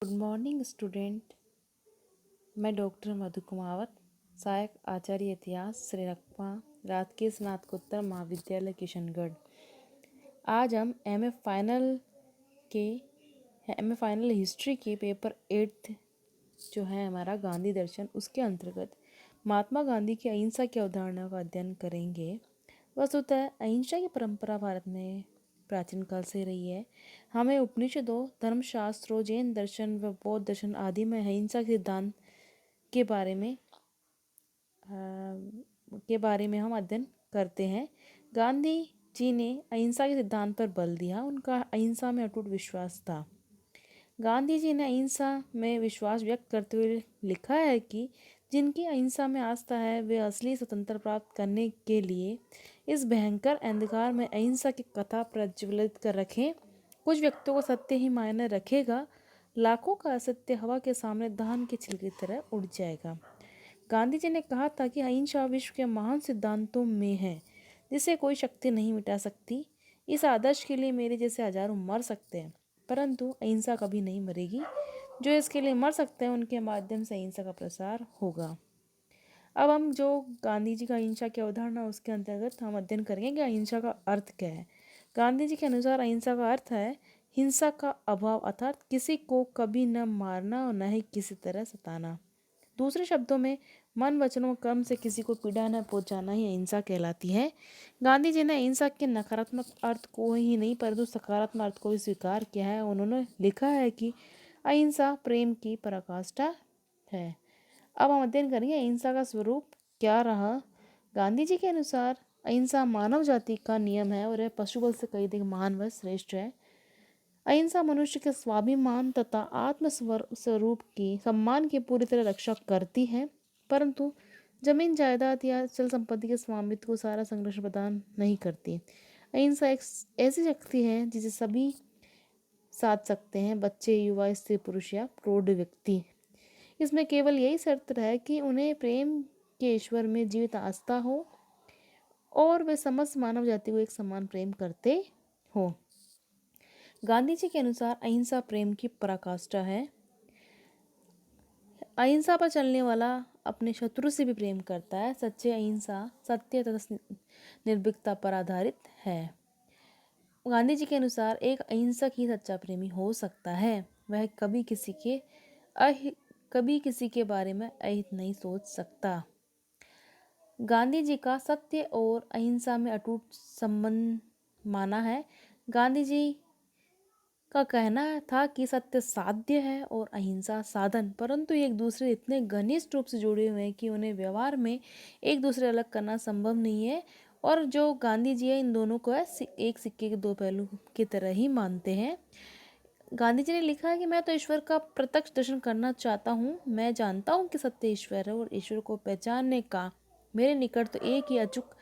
Good morning student. मैं doctor मधु कुमावत, सहायक आचार्य इतिहास श्री रकमा राजकीय स्नातकोत्तर महाविद्यालय किशनगढ़। आज हम एम ए फाइनल हिस्ट्री के पेपर 8 जो है हमारा गांधी दर्शन, उसके अंतर्गत महात्मा गांधी की अहिंसा की अवधारणा का अध्ययन करेंगे। वस्तुतः अहिंसा की परंपरा भारत में प्राचीन काल से रही है। हमें उपनिषदों, धर्मशास्त्रों, जैन दर्शन व बौद्ध दर्शन आदि में अहिंसा के सिद्धांत के बारे में हम अध्ययन करते हैं। गांधी जी ने अहिंसा के सिद्धांत पर बल दिया। उनका अहिंसा में अटूट विश्वास था। गांधी जी ने अहिंसा में विश्वास व्यक्त करते हुए लिखा है कि जिनकी अहिंसा में आस्था है वे असली स्वतंत्रता प्राप्त करने के लिए इस भयंकर अंधकार में अहिंसा की कथा प्रज्वलित कर रखें। कुछ व्यक्तियों को सत्य ही मायने रखेगा, लाखों का असत्य हवा के सामने धान के छिलके की तरह उड़ जाएगा। गांधी जी ने कहा था कि अहिंसा विश्व के महान सिद्धांतों में है जिसे कोई शक्ति नहीं मिटा सकती। इस आदर्श के लिए मेरे जैसे हजारों मर सकते हैं, परंतु अहिंसा कभी नहीं मरेगी। जो इसके लिए मर सकते हैं उनके माध्यम से अहिंसा का प्रसार होगा। अब हम जो गांधी जी का अहिंसा की अवधारणा, उसके अंतर्गत हम अध्ययन करेंगे कि अहिंसा का अर्थ क्या है। गांधी जी के अनुसार अहिंसा का अर्थ है हिंसा का अभाव, अर्थात किसी को कभी न मारना और न ही किसी तरह सताना। दूसरे शब्दों में मन, वचनों, कर्म से किसी को पीड़ा न पहुंचाना ही अहिंसा कहलाती है। गांधी जी ने अहिंसा के नकारात्मक अर्थ को ही नहीं परंतु सकारात्मक अर्थ को भी स्वीकार किया है। उन्होंने लिखा है कि अहिंसा प्रेम की पराकाष्ठा है। अब हम अध्ययन करेंगे अहिंसा का स्वरूप क्या रहा। गांधी जी के अनुसार अहिंसा मानव जाति का नियम है और यह पशुबल से कई अधिक महान व श्रेष्ठ है। अहिंसा मनुष्य के स्वाभिमान तथा आत्म स्वरूप की सम्मान की पूरी तरह रक्षा करती है, परंतु जमीन, जायदाद या चल संपत्ति के स्वामित्व को सारा संरक्षण प्रदान नहीं करती। अहिंसा एक ऐसी शक्ति है जिसे सभी साध सकते हैं, बच्चे, युवा, स्त्री, पुरुष या प्रौढ़ व्यक्ति। इसमें केवल यही शर्त है कि उन्हें प्रेम के ईश्वर में जीवित आस्था हो और वे समस्त मानव जाति को एक समान प्रेम करते हो। गांधी जी के अनुसार अहिंसा प्रेम की पराकाष्ठा है। अहिंसा पर चलने वाला अपने शत्रु से भी प्रेम करता है। सच्चे अहिंसा सत्य तथा निर्भीकता पर आधारित है। गांधी जी के अनुसार एक अहिंसक ही सच्चा प्रेमी हो सकता है। वह कभी किसी के बारे में अहित नहीं सोच सकता। गांधी जी का सत्य और अहिंसा में अटूट संबंध माना है। गांधी जी का कहना था कि सत्य साध्य है और अहिंसा साधन, परंतु एक दूसरे इतने घनिष्ठ रूप से जुड़े हुए हैं कि उन्हें व्यवहार में एक दूसरे अलग करना संभव नहीं है। और जो गांधी जी है, इन दोनों को एक सिक्के के दो पहलू की तरह ही मानते हैं। गांधी जी ने लिखा है कि मैं तो ईश्वर का प्रत्यक्ष दर्शन करना चाहता हूँ। मैं जानता हूँ कि सत्य ईश्वर है और ईश्वर को पहचानने का मेरे निकट तो एक ही अचूक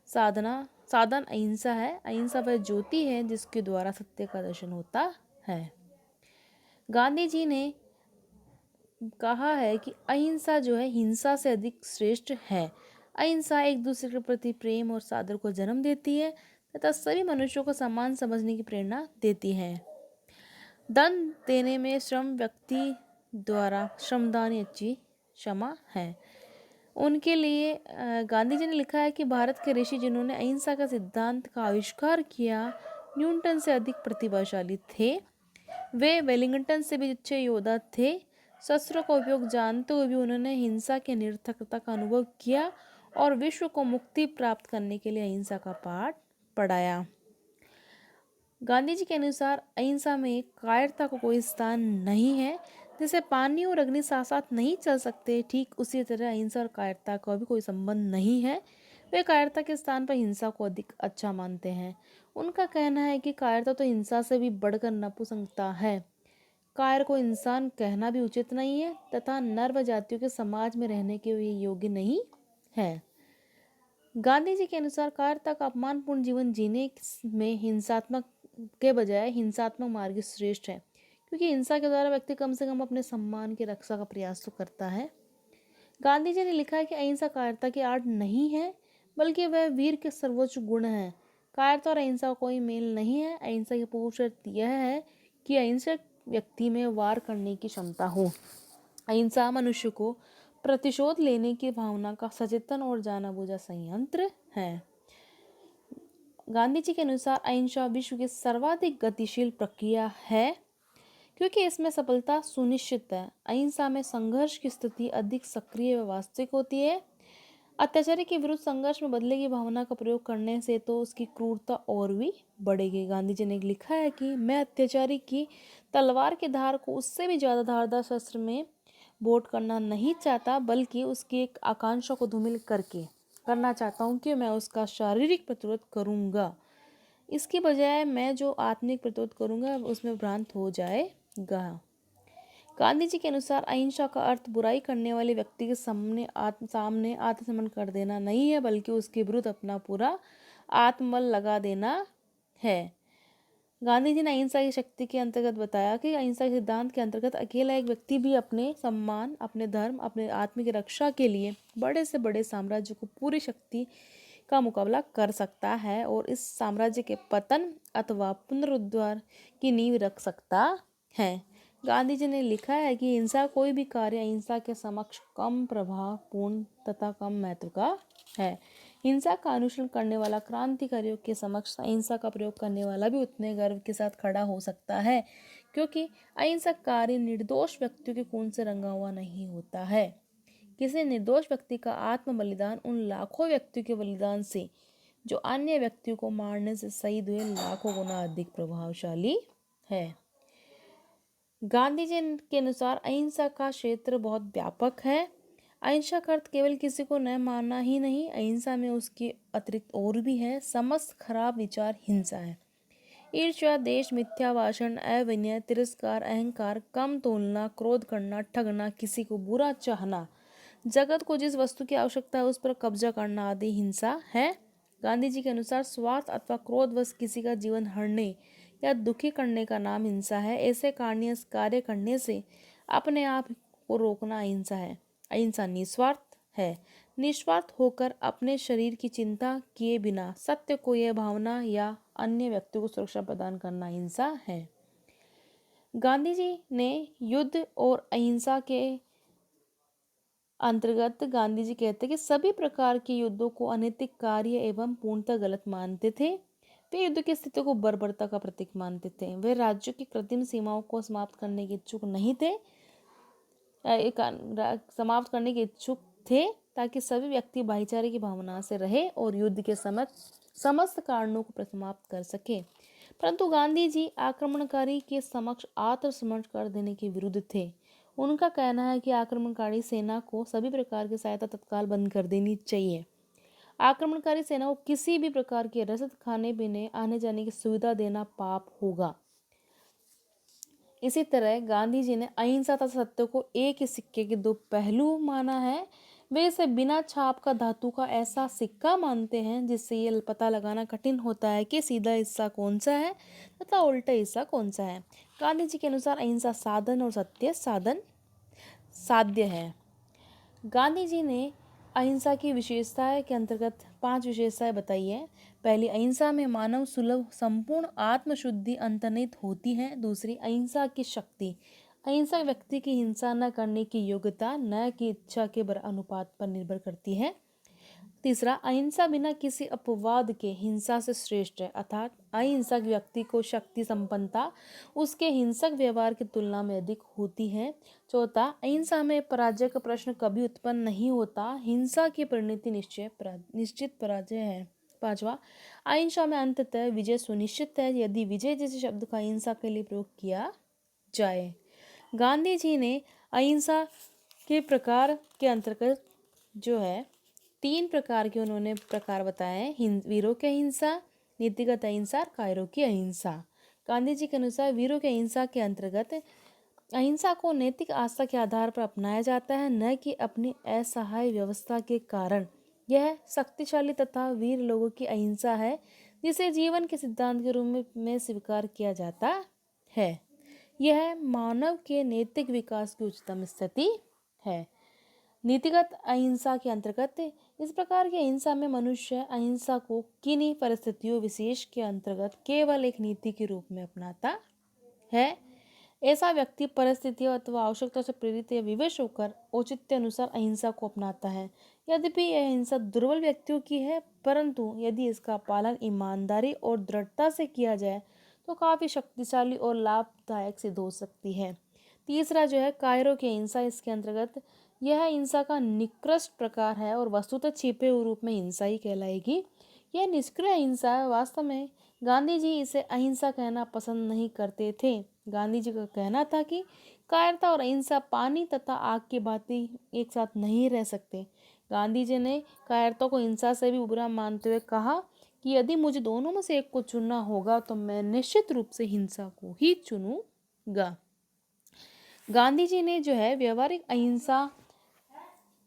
साधन अहिंसा है। अहिंसा वह ज्योति है जिसके द्वारा सत्य का दर्शन होता है। गांधी जी ने कहा है कि अहिंसा जो है हिंसा से अधिक श्रेष्ठ है। अहिंसा एक दूसरे के प्रति प्रेम और सादर को जन्म देती है तथा सभी मनुष्यों को समान समझने की प्रेरणा देती है। दंड देने में श्रम व्यक्ति द्वारा श्रमदान अच्छी क्षमा है। उनके लिए गांधी जी ने लिखा है कि भारत के ऋषि जिन्होंने अहिंसा का सिद्धांत का आविष्कार किया न्यूटन से अधिक प्रतिभाशाली थे। वे वेलिंगटन से भी अच्छे योद्धा थे। शस्त्रों का उपयोग जानते हुए भी उन्होंने हिंसा की निरर्थकता का अनुभव किया और विश्व को मुक्ति प्राप्त करने के लिए अहिंसा का पाठ पढ़ाया। गांधी जी के अनुसार अहिंसा में कायरता को कोई स्थान नहीं है। जैसे पानी और अग्नि साथ साथ नहीं चल सकते, ठीक उसी तरह अहिंसा और कायरता का भी कोई संबंध नहीं है। वे कायरता के स्थान पर हिंसा को अधिक अच्छा मानते हैं। उनका कहना है कि कायरता तो हिंसा से भी बढ़कर नपुंसकता है। कायर को इंसान कहना भी उचित नहीं है तथा नर व जातियों के समाज में रहने के लिए योग्य नहीं है। गांधी जी के अनुसार कायरता का अपमानपूर्ण जीवन जीने में हिंसात्मक के बजाय हिंसात्मक मार्ग श्रेष्ठ है, क्योंकि हिंसा के द्वारा व्यक्ति कम से कम अपने सम्मान की रक्षा का प्रयास तो करता है। गांधी जी ने लिखा है कि अहिंसा कायरता की आड़ नहीं है, बल्कि वह वीर के सर्वोच्च गुण है। कायरता और अहिंसा का कोई मेल नहीं है। अहिंसा की पूर्ण शर्त यह है कि अहिंसक व्यक्ति में वार करने की क्षमता हो। अहिंसा मनुष्य को प्रतिशोध लेने की भावना का सचेतन और जाना बूझा संयंत्र है। गांधी जी के अनुसार अहिंसा विश्व की सर्वाधिक गतिशील प्रक्रिया है क्योंकि इसमें सफलता सुनिश्चित है। अहिंसा में संघर्ष की स्थिति अधिक सक्रिय व वास्तविक होती है। अत्याचारी के विरुद्ध संघर्ष में बदले की भावना का प्रयोग करने से तो उसकी क्रूरता और भी बढ़ेगी। गांधी जी ने लिखा है कि मैं अत्याचारी की तलवार की धार को उससे भी ज्यादा धारदार शस्त्र में बोट करना नहीं चाहता, बल्कि उसकी एक आकांक्षा को धूमिल करके करना चाहता हूँ कि मैं उसका शारीरिक प्रतिरोध करूँगा। इसकी बजाय मैं जो आत्मिक प्रतिरोध करूँगा उसमें भ्रांत हो जाएगा। गांधी जी के अनुसार अहिंसा का अर्थ बुराई करने वाले व्यक्ति के सामने आत्मसमर्पण कर देना नहीं है, बल्कि उसके विरुद्ध अपना पूरा आत्मबल लगा देना है। गांधी जी ने अहिंसा की शक्ति के अंतर्गत बताया कि अहिंसा के सिद्धांत के अंतर्गत अकेला एक व्यक्ति भी अपने सम्मान, अपने धर्म, अपने आत्म की रक्षा के लिए बड़े से बड़े साम्राज्य को पूरी शक्ति का मुकाबला कर सकता है और इस साम्राज्य के पतन अथवा पुनरुद्धार की नींव रख सकता है। गांधी जी ने लिखा है कि हिंसा कोई भी कार्य अहिंसा के समक्ष कम प्रभावपूर्ण तथा कम महत्व का है। हिंसा का अनुसरण करने वाला क्रांतिकारियों के समक्ष अहिंसा का प्रयोग करने वाला भी उतने गर्व के साथ खड़ा हो सकता है, क्योंकि अहिंसक कार्य निर्दोष व्यक्तियों के खून से रंगा हुआ नहीं होता है। किसी निर्दोष व्यक्ति का आत्म बलिदान उन लाखों व्यक्तियों के बलिदान से, जो अन्य व्यक्तियों को मारने से शहीद हुए, लाखों गुना अधिक प्रभावशाली है। गांधी जी के अनुसार अहिंसा का क्षेत्र बहुत व्यापक है। अहिंसा का अर्थ केवल किसी को न मारना ही नहीं, अहिंसा में उसके अतिरिक्त और भी है। समस्त खराब विचार हिंसा है। ईर्ष्या, देश, मिथ्या भाषण, अविनय, तिरस्कार, अहंकार, कम तोलना, क्रोध करना, ठगना, किसी को बुरा चाहना, जगत को जिस वस्तु की आवश्यकता है उस पर कब्जा करना आदि हिंसा है। गांधी जी के अनुसार स्वार्थ अथवा क्रोधवश किसी का जीवन हरने या दुखी करने का नाम हिंसा है। ऐसे कार्य करने से अपने आप को रोकना अहिंसा है। अहिंसा निस्वार्थ है। निस्वार्थ होकर अपने शरीर की चिंता किए बिना सत्य को यह भावना या अन्य व्यक्तियों को सुरक्षा प्रदान करना हिंसा है। गांधी जी ने युद्ध और अहिंसा के अंतर्गत गांधी जी कहते कि सभी प्रकार के युद्धों को अनैतिक कार्य एवं पूर्णतः गलत मानते थे। वे युद्ध की स्थिति को बर्बरता का प्रतीक मानते थे। वे राज्यों की कृत्रिम सीमाओं को समाप्त करने के इच्छुक नहीं थे, समाप्त करने के इच्छुक थे ताकि सभी व्यक्ति भाईचारे की भावना से रहे और युद्ध के समस्त कारणों को समाप्त कर सके। परंतु गांधी जी आक्रमणकारी के समक्ष आत्मसमर्पण कर देने के विरुद्ध थे। उनका कहना है कि आक्रमणकारी सेना को सभी प्रकार की सहायता तत्काल बंद कर देनी चाहिए। आक्रमणकारी सेना को किसी भी प्रकार के रसद, खाने पीने, आने जाने की सुविधा देना पाप होगा। इसी तरह गांधी जी ने अहिंसा तथा सत्य को एक ही सिक्के के दो पहलू माना है। वे इसे बिना छाप का धातु का ऐसा सिक्का मानते हैं जिससे ये पता लगाना कठिन होता है कि सीधा हिस्सा कौन सा है तथा उल्टा हिस्सा कौन सा है। गांधी जी के अनुसार अहिंसा साधन और सत्य साध्य है। गांधी जी ने अहिंसा की विशेषताएं के अंतर्गत 5 विशेषताएं बताई है। पहली, अहिंसा में मानव सुलभ संपूर्ण आत्मशुद्धि अंतर्निहित होती है। दूसरी, अहिंसा की शक्ति, अहिंसा व्यक्ति की हिंसा न करने की योग्यता न कि इच्छा के अनुपात पर निर्भर करती है। तीसरा, अहिंसा बिना किसी अपवाद के हिंसा से श्रेष्ठ है, अर्थात अहिंसक व्यक्ति को शक्ति संपन्नता उसके हिंसक व्यवहार की तुलना में अधिक होती है। चौथा, अहिंसा में पराजय का प्रश्न कभी उत्पन्न नहीं होता, हिंसा की परिणति निश्चित पराजय है। पांचवा, अहिंसा में अंततः विजय सुनिश्चित है यदि विजय जैसे शब्द का अहिंसा के लिए प्रयोग किया जाए। गांधी जी ने अहिंसा के प्रकार के अंतर्गत जो है 3 प्रकार के उन्होंने प्रकार बताए हैं, वीरों की अहिंसा, नीतिगत अहिंसा, कायरों की अहिंसा। गांधी जी के अनुसार वीरों की अहिंसा के अंतर्गत अहिंसा को नैतिक आस्था के आधार पर अपनाया जाता है, न कि अपनी असहाय व्यवस्था के कारण। यह शक्तिशाली तथा वीर लोगों की अहिंसा है जिसे जीवन के सिद्धांत के रूप में स्वीकार किया जाता है। यह मानव के नैतिक विकास की उच्चतम स्थिति है। नीतिगत अहिंसा के अंतर्गत इस प्रकार की अहिंसा में मनुष्य अहिंसा को किन्हीं परिस्थितियों विशेष के अंतर्गत केवल एक नीति के रूप में अपनाता है। ऐसा व्यक्ति परिस्थितियों अथवा आवश्यकता से प्रेरित या विवश होकर औचित्य अनुसार अहिंसा को अपनाता है। यद्यपि यह हिंसा दुर्बल व्यक्तियों की है, परंतु यदि इसका पालन ईमानदारी और दृढ़ता से किया जाए तो काफ़ी शक्तिशाली और लाभदायक सिद्ध हो सकती है। तीसरा जो है कायरों की हिंसा, इसके अंतर्गत यह हिंसा का निकृष्ट प्रकार है और वस्तुतः छिपे हुए रूप में हिंसा ही कहलाएगी। यह निष्क्रिय हिंसा है। वास्तव में गांधी जी इसे अहिंसा कहना पसंद नहीं करते थे। गांधी जी का कहना था कि कायरता और अहिंसा पानी तथा आग की भांति एक साथ नहीं रह सकते। गांधी जी ने कायरता को हिंसा से भी बुरा मानते हुए कहा कि यदि मुझे दोनों में से एक को चुनना होगा तो मैं निश्चित रूप से हिंसा को ही चुनूंगा। गांधी जी ने जो है व्यवहारिक अहिंसा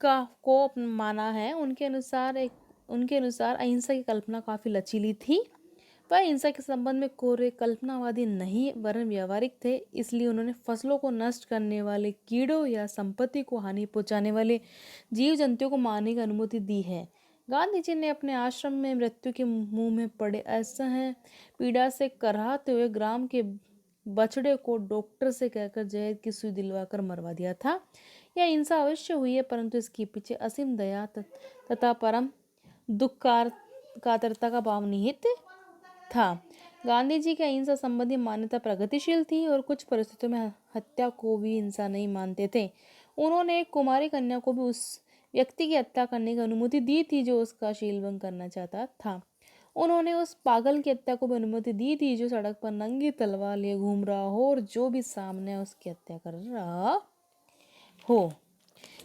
का को माना है। उनके अनुसार अहिंसा की कल्पना काफ़ी लचीली थी। वह हिंसा के संबंध में कोरे कल्पनावादी नहीं वरन व्यवहारिक थे। इसलिए उन्होंने फसलों को नष्ट करने वाले कीड़ों या संपत्ति को हानि पहुंचाने वाले जीव जंतुओं को मारने की अनुमति दी है। गांधी जी ने अपने आश्रम में मृत्यु के मुंह में पड़े असह्य पीड़ा से कराहते हुए ग्राम के बछड़े को डॉक्टर से कहकर जहर की सुई दिलवाकर मरवा दिया था। यह हिंसा अवश्य हुई है, परंतु इसके पीछे असीम दया तथा परम दुख कातरता का भाव निहित था। गांधी जी की अहिंसा संबंधी मान्यता प्रगतिशील थी और कुछ परिस्थितियों में हत्या को भी हिंसा नहीं मानते थे। उन्होंने एक कुमारी कन्या को भी उस व्यक्ति की हत्या करने की अनुमति दी थी जो उसका शीलभंग करना चाहता था। उन्होंने उस पागल की हत्या को भी अनुमति दी थी जो सड़क पर नंगी तलवार लिए घूम रहा हो और जो भी सामने उसकी हत्या कर रहा हो।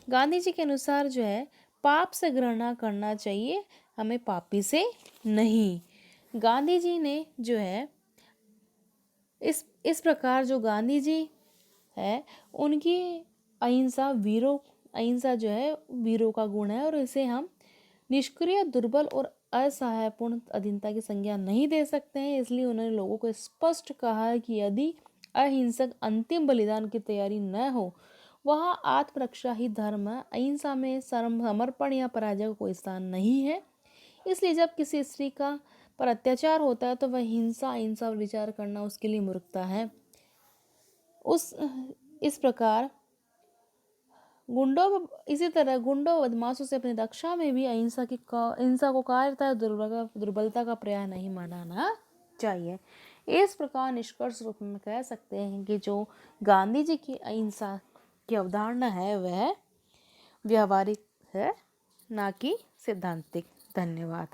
गांधी जी के अनुसार जो है पाप से घृणा करना चाहिए, हमें पापी से नहीं। गांधी जी ने जो है इस प्रकार जो गांधी जी है उनकी अहिंसा जो है वीरों का गुण है और इसे हम निष्क्रिय, दुर्बल और असहायपूर्ण अधीनता की संज्ञा नहीं दे सकते हैं। इसलिए उन्होंने लोगों को स्पष्ट कहा है कि यदि अहिंसक अंतिम बलिदान की तैयारी न हो वहाँ आत्मरक्षा ही धर्म है। अहिंसा में समर्पण या पराजय का कोई स्थान नहीं है। इसलिए जब किसी स्त्री का पर अत्याचार होता है तो वह अहिंसा पर विचार करना उसके लिए मूर्खता है। इस प्रकार इसी तरह गुंडों बदमाशों से अपनी रक्षा में भी अहिंसा को कायरता दुर्बलता का पर्याय नहीं मानना चाहिए। इस प्रकार निष्कर्ष रूप में कह सकते हैं कि जो गांधी जी की अहिंसा की अवधारणा है वह व्यावहारिक है, ना कि सिद्धांतिक। धन्यवाद।